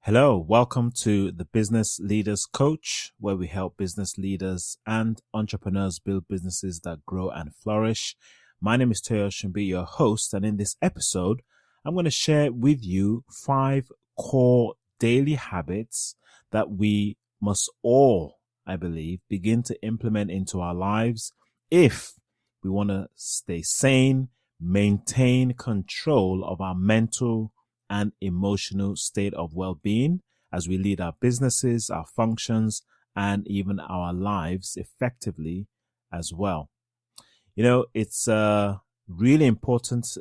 Hello, welcome to the Business Leaders Coach, where we help business leaders and entrepreneurs build businesses that grow and flourish. My name is Toyo Shimbi, your host, and in this episode, I'm going to share with you 5 core daily habits that we must all, I believe, begin to implement into our lives if we want to stay sane, maintain control of our mental and emotional state of well-being as we lead our businesses, our functions, and even our lives effectively as well. You know, it's really important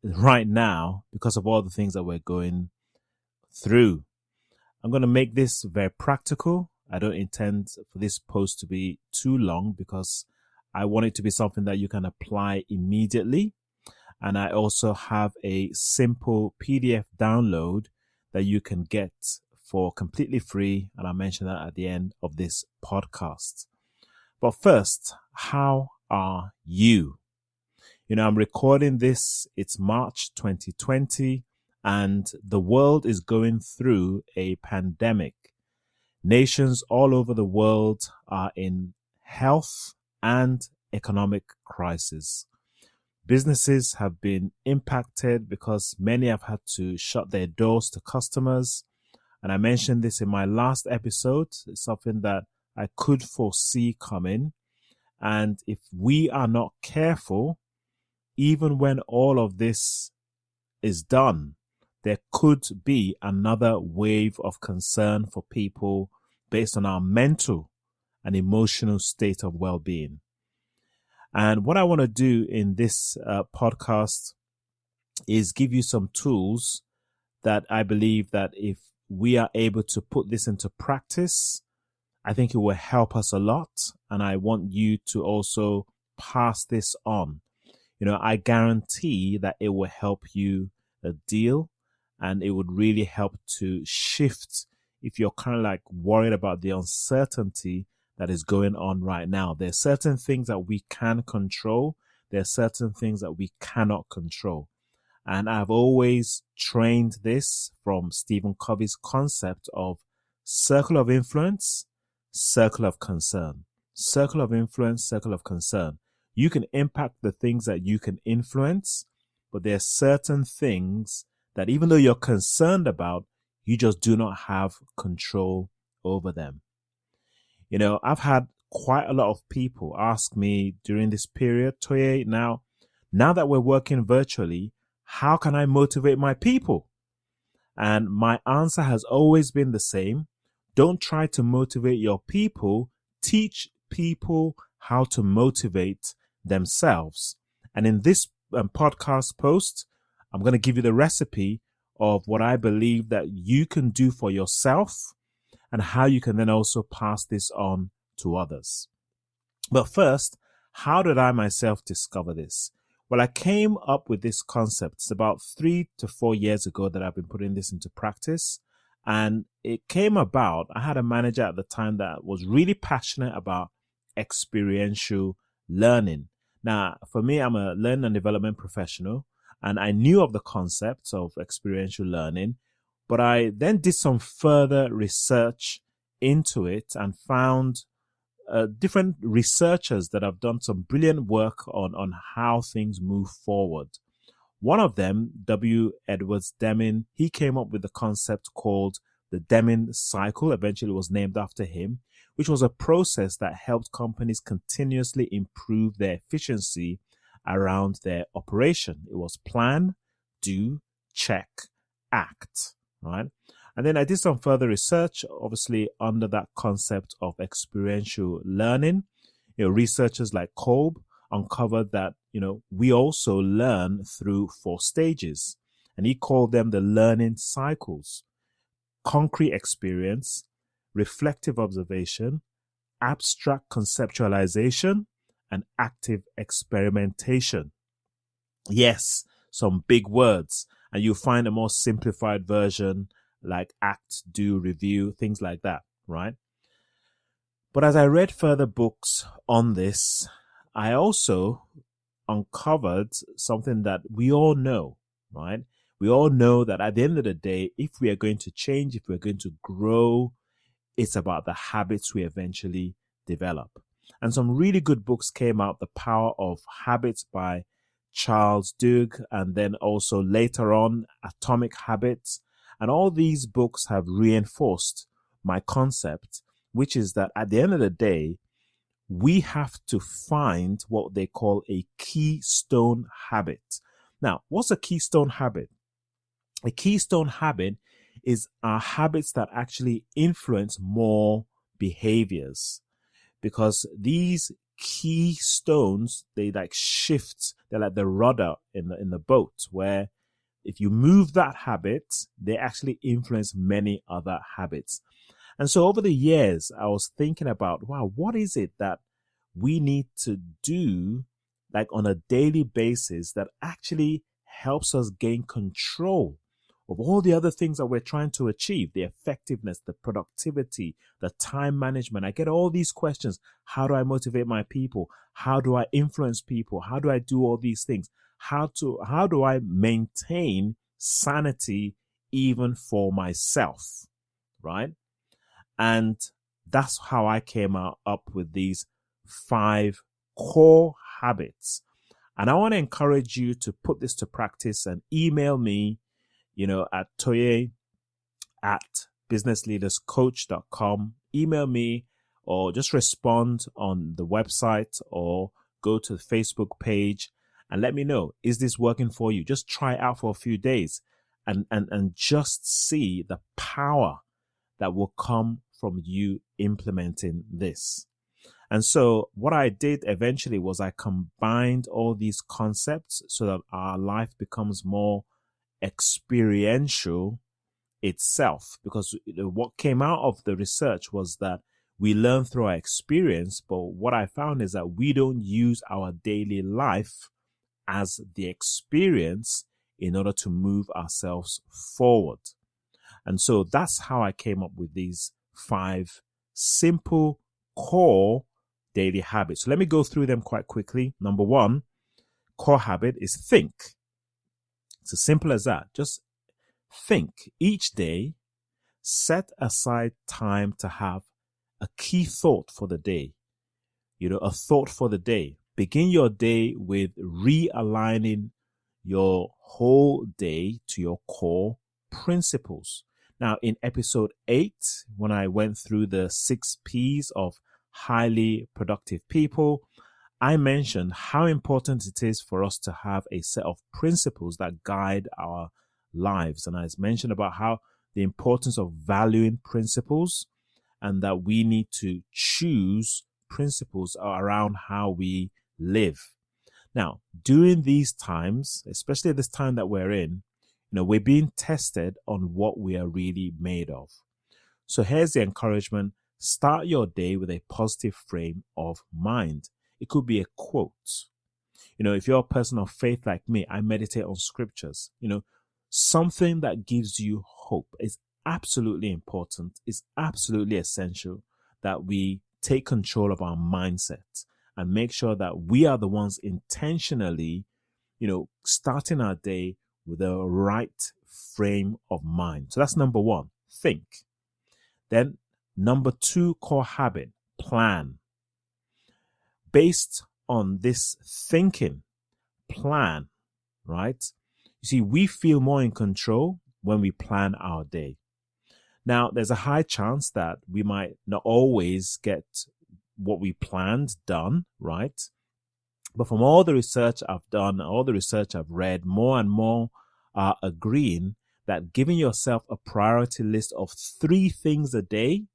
right now because of all the things that we're going through. I'm going to make this very practical. I don't intend for this post to be too long because I want it to be something that you can apply immediately. And I also have a simple PDF download that you can get for completely free. And I'll mention that at the end of this podcast. But first, how are you? You know, I'm recording this. It's March 2020 and the world is going through a pandemic. Nations all over the world are in health and economic crisis. Businesses have been impacted because many have had to shut their doors to customers. And I mentioned this in my last episode. It's something that I could foresee coming. And if we are not careful, even when all of this is done, there could be another wave of concern for people based on our mental and emotional state of well-being. And what I want to do in this podcast is give you some tools that I believe that if we are able to put this into practice, I think it will help us a lot. And I want you to also pass this on. You know, I guarantee that it will help you deal and it would really help to shift if you're kind of like worried about the uncertainty that is going on right now. There are certain things that we can control. There are certain things that we cannot control. And I've always trained this from Stephen Covey's concept of circle of influence, circle of concern. Circle of influence, circle of concern. You can impact the things that you can influence, but there are certain things that even though you're concerned about, you just do not have control over them. You know, I've had quite a lot of people ask me during this period, Toye, now that we're working virtually, how can I motivate my people? And my answer has always been the same. Don't try to motivate your people. Teach people how to motivate themselves. And in this podcast post, I'm going to give you the recipe of what I believe that you can do for yourself and how you can then also pass this on to others. But first, how did I myself discover this? Well, I came up with this concept. It's about 3 to 4 years ago that I've been putting this into practice. And it came about, I had a manager at the time that was really passionate about experiential learning. Now, for me, I'm a learning and development professional, and I knew of the concepts of experiential learning. But I then did some further research into it and found different researchers that have done some brilliant work on how things move forward. One of them, W. Edwards Deming, he came up with the concept called the Deming cycle. Eventually it was named after him, which was a process that helped companies continuously improve their efficiency around their operation. It was plan, do, check, act. Right. And then I did some further research, obviously under that concept of experiential learning. You know, researchers like Kolb uncovered that, you know, we also learn through 4 stages, and he called them the learning cycles: concrete experience, reflective observation, abstract conceptualization, and active experimentation. Yes, some big words. And you'll find a more simplified version like act, do, review, things like that, right? But as I read further books on this, I also uncovered something that we all know, right? We all know that at the end of the day, if we are going to change, if we're going to grow, it's about the habits we eventually develop. And some really good books came out, The Power of Habits by Charles Duhigg, and then also later on, Atomic Habits. And all these books have reinforced my concept, which is that at the end of the day, we have to find what they call a keystone habit. Now, what's a keystone habit? A keystone habit is our habits that actually influence more behaviors, because these keystones, they like shift, they're like the rudder in the boat, where if you move that habit, they actually influence many other habits. And so over the years, I was thinking about, wow, what is it that we need to do like on a daily basis that actually helps us gain control of all the other things that we're trying to achieve, the effectiveness, the productivity, the time management. I get all these questions. How do I motivate my people? How do I influence people? How do I do all these things? How do I maintain sanity even for myself, right? And that's how I came up with these 5 core habits. And I want to encourage you to put this to practice and email me, at toye@businessleaderscoach.com. Email me or just respond on the website or go to the Facebook page and let me know, is this working for you? Just try it out for a few days and just see the power that will come from you implementing this. And so what I did eventually was I combined all these concepts so that our life becomes more experiential itself, because what came out of the research was that we learn through our experience, but what I found is that we don't use our daily life as the experience in order to move ourselves forward. And so that's how I came up with these 5 simple core daily habits. So let me go through them quite quickly. Number 1 core habit is think. It's as simple as that. Just think each day. Set aside time to have a key thought for the day. A thought for the day. Begin your day with realigning your whole day to your core principles. Now, in episode 8, when I went through the 6 P's of highly productive people, I mentioned how important it is for us to have a set of principles that guide our lives. And I mentioned about how the importance of valuing principles and that we need to choose principles around how we live. Now, during these times, especially this time that we're in, we're being tested on what we are really made of. So here's the encouragement. Start your day with a positive frame of mind. It could be a quote. If you're a person of faith like me, I meditate on scriptures. Something that gives you hope is absolutely important. It's absolutely essential that we take control of our mindset and make sure that we are the ones intentionally, starting our day with a right frame of mind. So that's number 1, think. Then number 2 core habit, plan. Based on this thinking, plan, right? You see, we feel more in control when we plan our day. Now, there's a high chance that we might not always get what we planned done, right? But from all the research I've done, all the research I've read, more and more are agreeing that giving yourself a priority list of 3 things a day,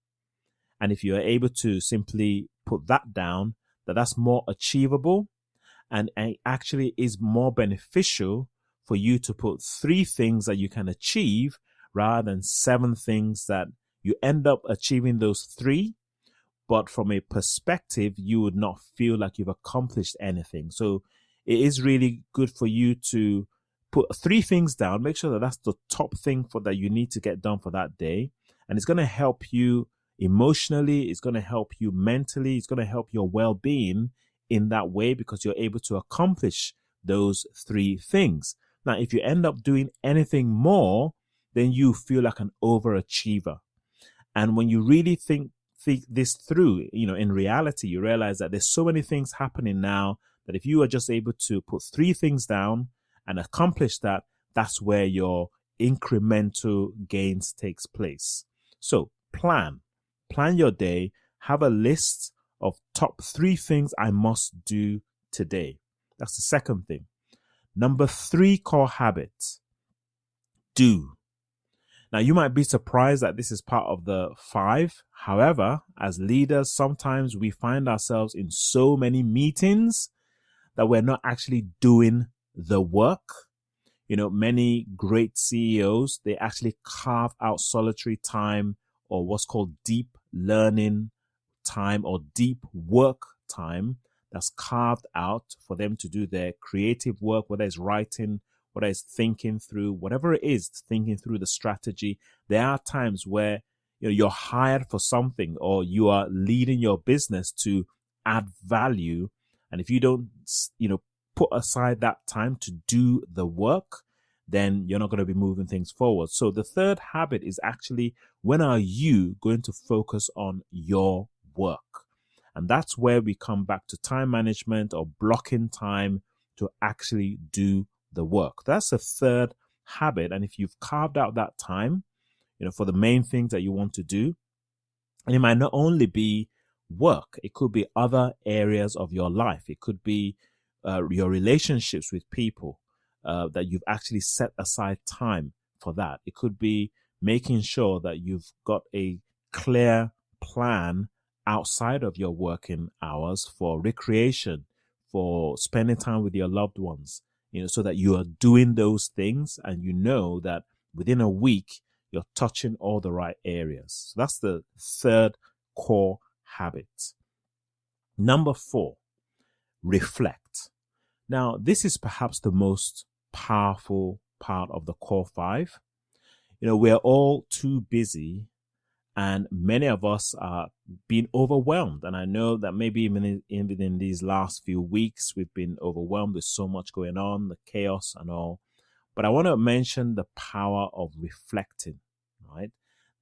and if you are able to simply put that down, that's more achievable and actually is more beneficial for you to put 3 things that you can achieve rather than 7 things that you end up achieving those 3. But from a perspective, you would not feel like you've accomplished anything. So it is really good for you to put 3 things down. Make sure that that's the top thing that you need to get done for that day. And it's going to help you emotionally. It's going to help you mentally. It's going to help your well-being in that way because you're able to accomplish those 3 things. Now, if you end up doing anything more, then you feel like an overachiever. And when you really think this through, in reality, you realize that there's so many things happening now that if you are just able to put 3 things down and accomplish that, that's where your incremental gains takes place. So plan your day, have a list of top 3 things I must do today. That's the second thing. Number 3 core habit, do. Now, you might be surprised that this is part of the 5. However, as leaders, sometimes we find ourselves in so many meetings that we're not actually doing the work. Many great CEOs, they actually carve out solitary time or what's called deep learning time or deep work time that's carved out for them to do their creative work, whether it's writing, whether it's thinking through, whatever it is, thinking through the strategy. There are times where you're hired for something or you are leading your business to add value. And if you don't, put aside that time to do the work, then you're not going to be moving things forward. So the third habit is actually, when are you going to focus on your work? And that's where we come back to time management or blocking time to actually do the work. That's a third habit. And if you've carved out that time, for the main things that you want to do, and it might not only be work, it could be other areas of your life. It could be your relationships with people, that you've actually set aside time for that. It could be making sure that you've got a clear plan outside of your working hours for recreation, for spending time with your loved ones, so that you are doing those things and you know that within a week you're touching all the right areas. So that's the third core habit. Number 4, reflect. Now, this is perhaps the most powerful part of the core 5. We're all too busy and many of us are being overwhelmed. And I know that maybe even in these last few weeks, we've been overwhelmed with so much going on, the chaos and all. But I want to mention the power of reflecting, right?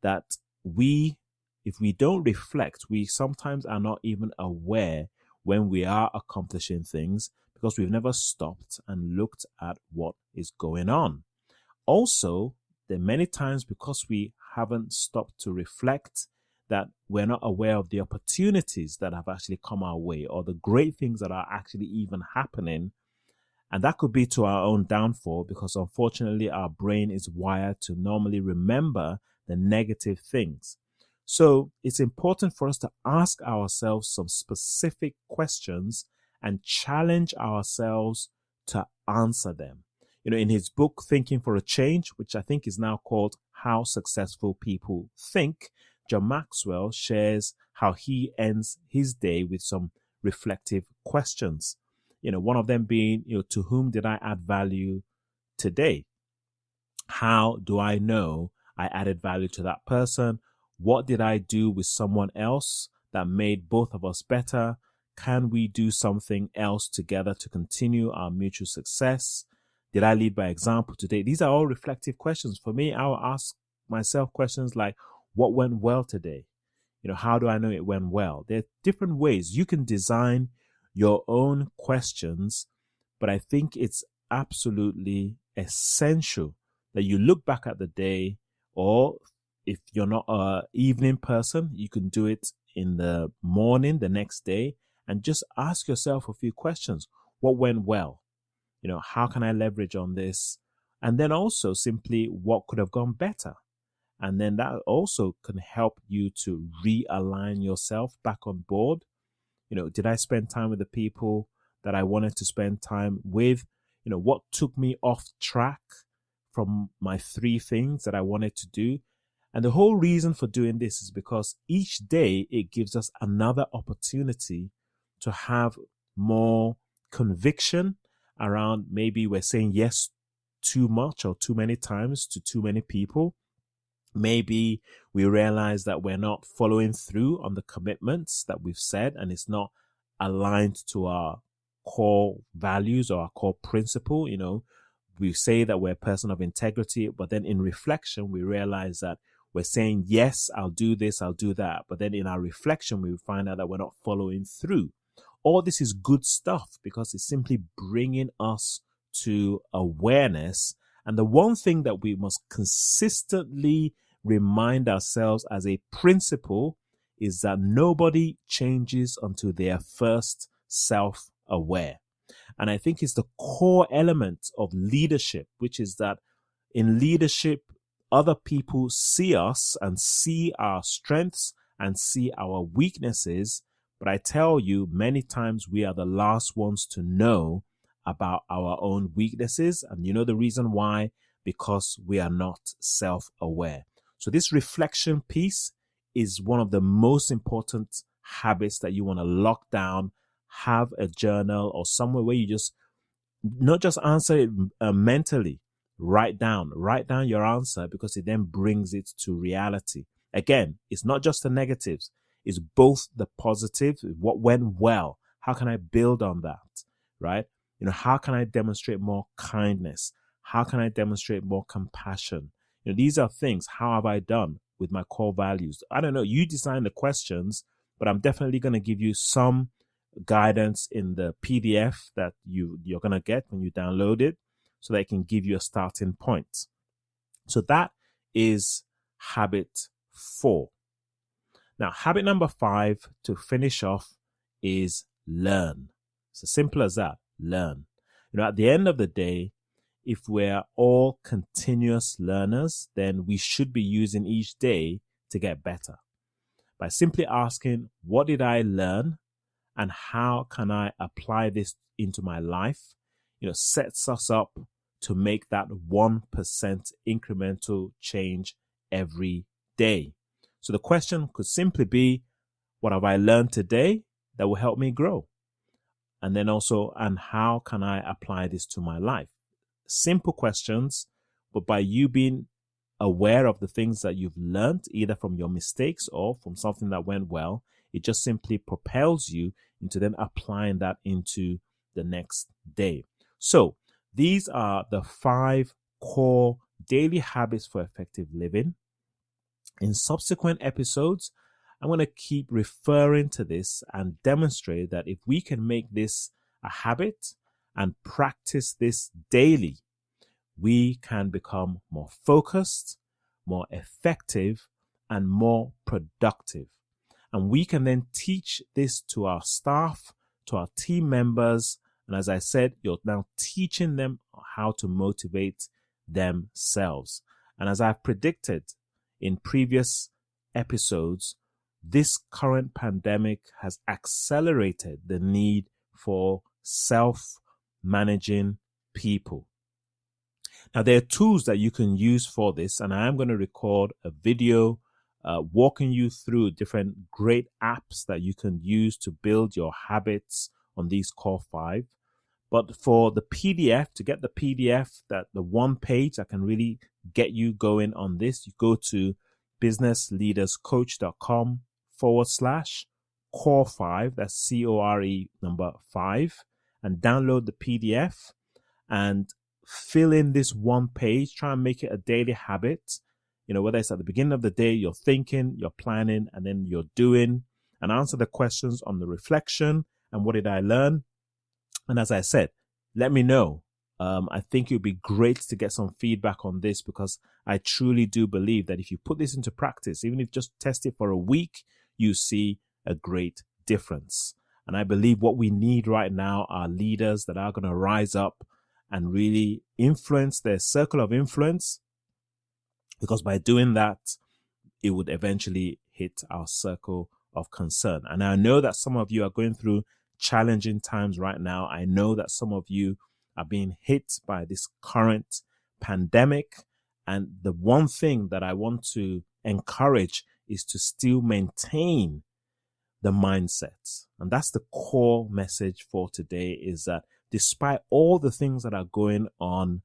That if we don't reflect, we sometimes are not even aware when we are accomplishing things because we've never stopped and looked at what is going on. Also, there are many times because we haven't stopped to reflect that we're not aware of the opportunities that have actually come our way or the great things that are actually even happening. And that could be to our own downfall because unfortunately our brain is wired to normally remember the negative things. So it's important for us to ask ourselves some specific questions and challenge ourselves to answer them. In his book, Thinking for a Change, which I think is now called How Successful People Think, John Maxwell shares how he ends his day with some reflective questions. One of them being, to whom did I add value today? How do I know I added value to that person? What did I do with someone else that made both of us better? Can we do something else together to continue our mutual success? Did I lead by example today? These are all reflective questions. For me, I will ask myself questions like, what went well today? How do I know it went well? There are different ways you can design your own questions, but I think it's absolutely essential that you look back at the day, or if you're not an evening person, you can do it in the morning, the next day, and just ask yourself a few questions. What went well? How can I leverage on this? And then also simply what could have gone better? And then that also can help you to realign yourself back on board. Did I spend time with the people that I wanted to spend time with? What took me off track from my 3 things that I wanted to do? And the whole reason for doing this is because each day it gives us another opportunity to have more conviction around maybe we're saying yes too much or too many times to too many people. Maybe we realize that we're not following through on the commitments that we've said and it's not aligned to our core values or our core principle. we say that we're a person of integrity, but then in reflection, we realize that we're saying, yes, I'll do this, I'll do that. But then in our reflection, we find out that we're not following through. All this is good stuff because it's simply bringing us to awareness. And the one thing that we must consistently remind ourselves as a principle is that nobody changes until they are first self-aware. And I think it's the core element of leadership, which is that in leadership, other people see us and see our strengths and see our weaknesses. But I tell you, many times we are the last ones to know about our own weaknesses. And you know the reason why? Because we are not self-aware. So this reflection piece is one of the most important habits that you want to lock down. Have a journal or somewhere where you just not just answer it mentally. Write down your answer, because it then brings it to reality. Again, it's not just the negatives. It's both the positive, what went well. How can I build on that? Right? How can I demonstrate more kindness? How can I demonstrate more compassion? These are things. How have I done with my core values? I don't know. You design the questions, but I'm definitely going to give you some guidance in the PDF that you're going to get when you download it, so that it can give you a starting point. So that is habit 4. Now, habit number 5 to finish off is learn. It's as simple as that. Learn. At the end of the day, if we're all continuous learners, then we should be using each day to get better. By simply asking, what did I learn and how can I apply this into my life, sets us up to make that 1% incremental change every day. So the question could simply be, what have I learned today that will help me grow? And then also, and how can I apply this to my life? Simple questions, but by you being aware of the things that you've learned, either from your mistakes or from something that went well, it just simply propels you into then applying that into the next day. So these are the 5 core daily habits for effective living. In subsequent episodes, I'm going to keep referring to this and demonstrate that if we can make this a habit and practice this daily, we can become more focused, more effective, and more productive. And we can then teach this to our staff, to our team members. And as I said, you're now teaching them how to motivate themselves. And as I've predicted in previous episodes, this current pandemic has accelerated the need for self-managing people. Now, there are tools that you can use for this, and I am going to record a video walking you through different great apps that you can use to build your habits on these core 5. But for the PDF, to get the PDF, that the one page that can really get you going on this, you go to businessleaderscoach.com/core5, that's CORE number 5, and download the PDF and fill in this one page. Try and make it a daily habit. Whether it's at the beginning of the day, you're thinking, you're planning, and then you're doing, and answer the questions on the reflection and what did I learn. And as I said, let me know. I think it would be great to get some feedback on this, because I truly do believe that if you put this into practice, even if just test it for a week, you see a great difference. And I believe what we need right now are leaders that are going to rise up and really influence their circle of influence, because by doing that, it would eventually hit our circle of concern. And I know that some of you are going through challenging times right now. I know that some of you are being hit by this current pandemic. And the one thing that I want to encourage is to still maintain the mindset. And that's the core message for today, is that despite all the things that are going on,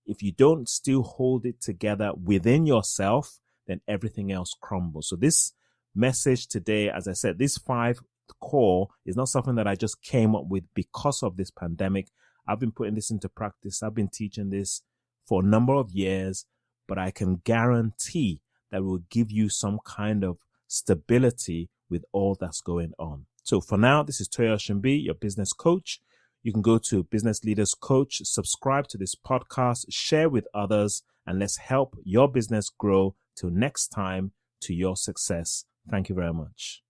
if you don't still hold it together within yourself, then everything else crumbles. So this message today, as I said, this 5 core is not something that I just came up with because of this pandemic. I've been putting this into practice. I've been teaching this for a number of years, but I can guarantee that it will give you some kind of stability with all that's going on. So for now, this is Toyo Shimbi, your business coach. You can go to Business Leaders Coach, subscribe to this podcast, share with others, and let's help your business grow till next time to your success. Thank you very much.